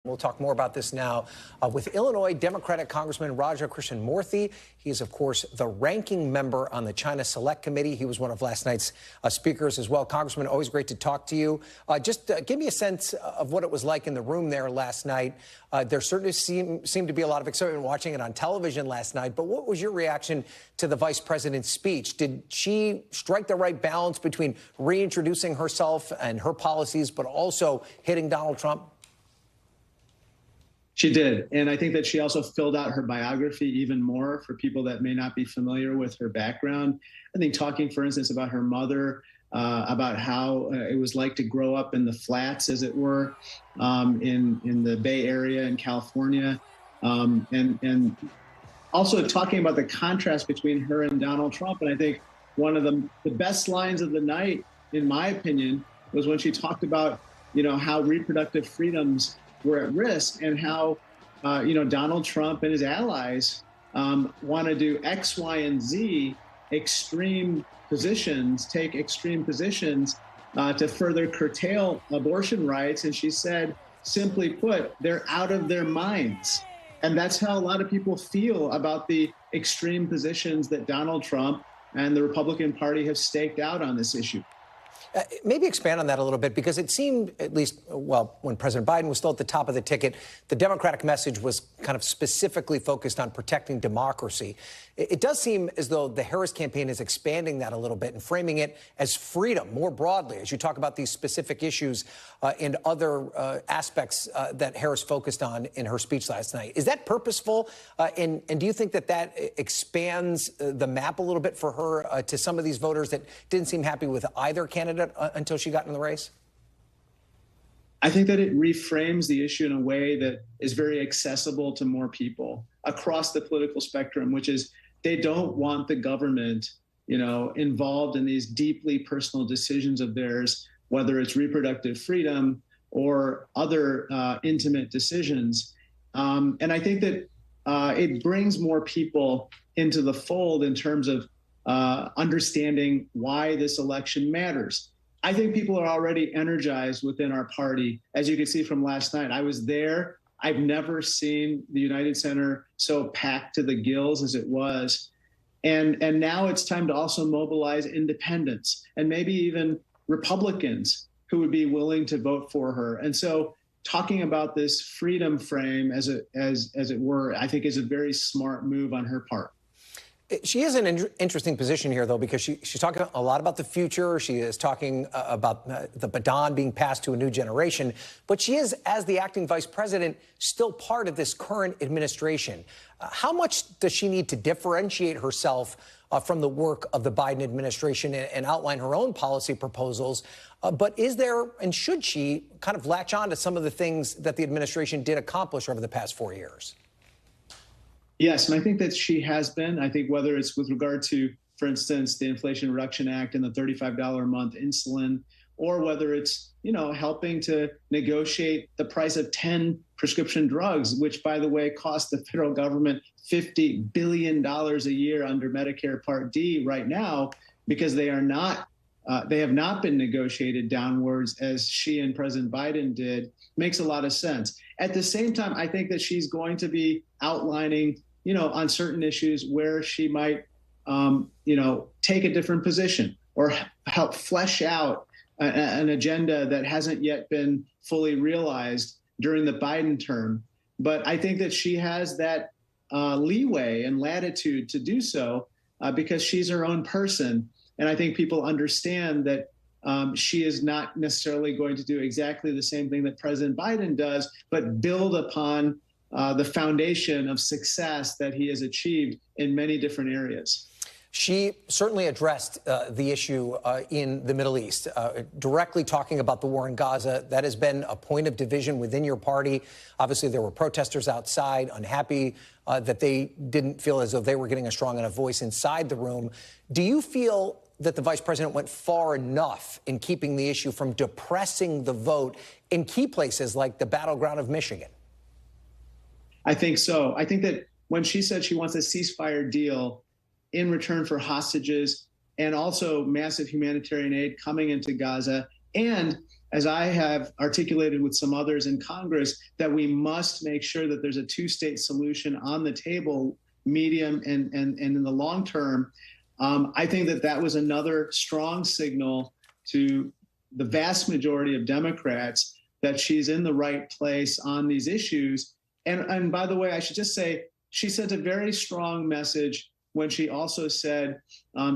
We'll talk more about this now with Illinois Democratic Congressman Krishnamoorthi. He is, of course, the ranking member on the China Select Committee. He was one of last night's speakers as well. Congressman, always great to talk to you. Just give me a sense of what it was like in the room there last night. There certainly seemed to be a lot of excitement watching it on television last night. But what was your reaction to the vice president's speech? Did she strike the right balance between reintroducing herself and her policies, but also hitting Donald Trump? She did. And I think that she also filled out her biography even more for people that may not be familiar with her background. I think talking, for instance, about her mother, about how it was like to grow up in the flats, as it were, in the Bay Area in California. And also talking about the contrast between her and Donald Trump. And I think one of the best lines of the night, in my opinion, was when she talked about, how reproductive freedoms were at risk and how, Donald Trump and his allies want to do X, Y, and Z take extreme positions to further curtail abortion rights. And she said, simply put, they're out of their minds. And that's how a lot of people feel about the extreme positions that Donald Trump and the Republican Party have staked out on this issue. Maybe expand on that a little bit, because it seemed, at least, when President Biden was still at the top of the ticket, the Democratic message was kind of specifically focused on protecting democracy. It does seem as though the Harris campaign is expanding that a little bit and framing it as freedom more broadly, as you talk about these specific issues and other aspects that Harris focused on in her speech last night. Is that purposeful? And do you think that expands the map a little bit for her to some of these voters that didn't seem happy with either candidate until she got in the race? I think that it reframes the issue in a way that is very accessible to more people across the political spectrum, which is they don't want the government, involved in these deeply personal decisions of theirs, whether it's reproductive freedom or other intimate decisions. And I think that it brings more people into the fold in terms of understanding why this election matters. I think people are already energized within our party. As you can see from last night, I was there. I've never seen the United Center so packed to the gills as it was. And now it's time to also mobilize independents and maybe even Republicans who would be willing to vote for her. And so talking about this freedom frame, as it were, I think is a very smart move on her part. She is in an interesting position here, though, because she's talking a lot about the future. She is talking about the baton being passed to a new generation. But she is, as the acting vice president, still part of this current administration. How much does she need to differentiate herself from the work of the Biden administration and outline her own policy proposals? But is there, and should she, kind of latch on to some of the things that the administration did accomplish over the past 4 years? Yes, and I think that she has been. I think whether it's with regard to, for instance, the Inflation Reduction Act and the $35 a month insulin, or whether it's, helping to negotiate the price of 10 prescription drugs, which, by the way, cost the federal government $50 billion a year under Medicare Part D right now, because they have not been negotiated downwards as she and President Biden did, makes a lot of sense. At the same time, I think that she's going to be outlining on certain issues where she might, take a different position or help flesh out an agenda that hasn't yet been fully realized during the Biden term. But I think that she has that leeway and latitude to do so because she's her own person. And I think people understand that she is not necessarily going to do exactly the same thing that President Biden does, but build upon the foundation of success that he has achieved in many different areas. She certainly addressed the issue in the Middle East, directly talking about the war in Gaza. That has been a point of division within your party. Obviously, there were protesters outside, unhappy that they didn't feel as though they were getting a strong enough voice inside the room. Do you feel that the vice president went far enough in keeping the issue from depressing the vote in key places like the battleground of Michigan? I think so. I think that when she said she wants a ceasefire deal in return for hostages and also massive humanitarian aid coming into Gaza, and as I have articulated with some others in Congress, that we must make sure that there's a two-state solution on the table, medium and in the long term. I think that that was another strong signal to the vast majority of Democrats that she's in the right place on these issues. And by the way, I should just say, she sent a very strong message when she also said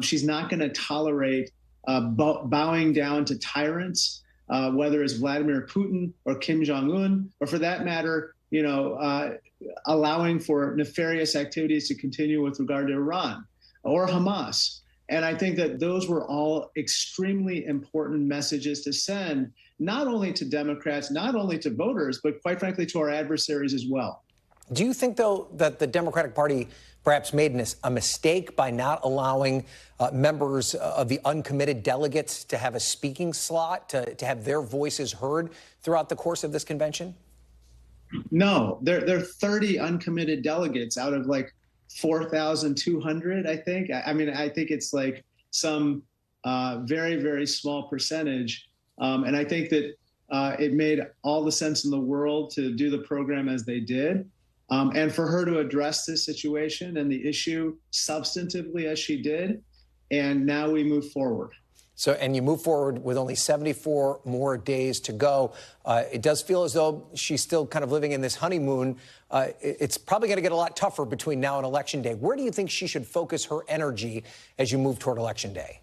she's not going to tolerate bowing down to tyrants, whether it's Vladimir Putin or Kim Jong-un, or for that matter, allowing for nefarious activities to continue with regard to Iran or Hamas. And I think that those were all extremely important messages to send, not only to Democrats, not only to voters, but quite frankly, to our adversaries as well. Do you think, though, that the Democratic Party perhaps made a mistake by not allowing members of the uncommitted delegates to have a speaking slot, to have their voices heard throughout the course of this convention? No, there are 30 uncommitted delegates out of like 4,200, I think. I mean, I think it's like some very, very small percentage. And I think that it made all the sense in the world to do the program as they did. And for her to address this situation and the issue substantively as she did. And now we move forward. So, and you move forward with only 74 more days to go. It does feel as though she's still kind of living in this honeymoon. It's probably going to get a lot tougher between now and Election Day. Where do you think she should focus her energy as you move toward Election Day?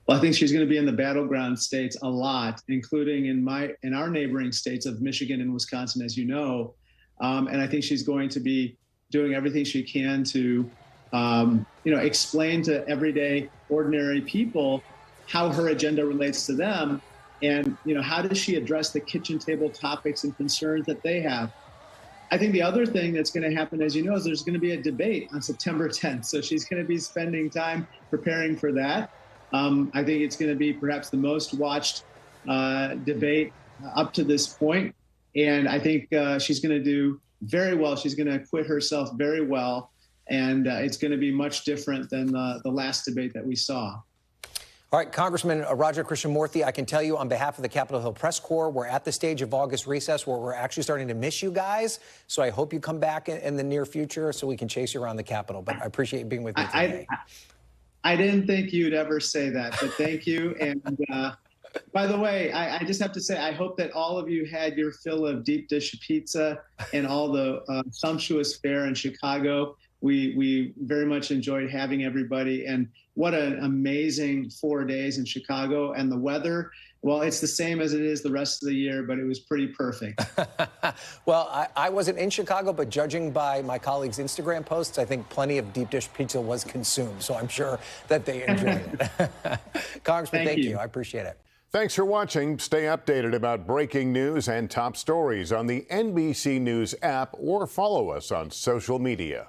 Well, I think she's going to be in the battleground states a lot, including in our neighboring states of Michigan and Wisconsin, as you know. And I think she's going to be doing everything she can to explain to everyday, ordinary people how her agenda relates to them. And, how does she address the kitchen table topics and concerns that they have? I think the other thing that's going to happen, as you know, is there's going to be a debate on September 10th. So she's going to be spending time preparing for that. I think it's going to be perhaps the most watched debate up to this point. And I think she's going to do very well. She's going to acquit herself very well. And it's going to be much different than the last debate that we saw. All right, Congressman Roger Krishnamoorthi, I can tell you on behalf of the Capitol Hill Press Corps, we're at the stage of August recess where we're actually starting to miss you guys. So I hope you come back in the near future so we can chase you around the Capitol. But I appreciate you being with me today. I didn't think you'd ever say that, but thank you. And by the way, I just have to say, I hope that all of you had your fill of deep dish pizza and all the sumptuous fare in Chicago. We very much enjoyed having everybody, and what an amazing 4 days in Chicago. And the weather, well, it's the same as it is the rest of the year, but it was pretty perfect. Well, I wasn't in Chicago, but judging by my colleagues' Instagram posts, I think plenty of deep dish pizza was consumed. So I'm sure that they enjoyed it. Congressman, thank you. I appreciate it. Thanks for watching. Stay updated about breaking news and top stories on the NBC News app or follow us on social media.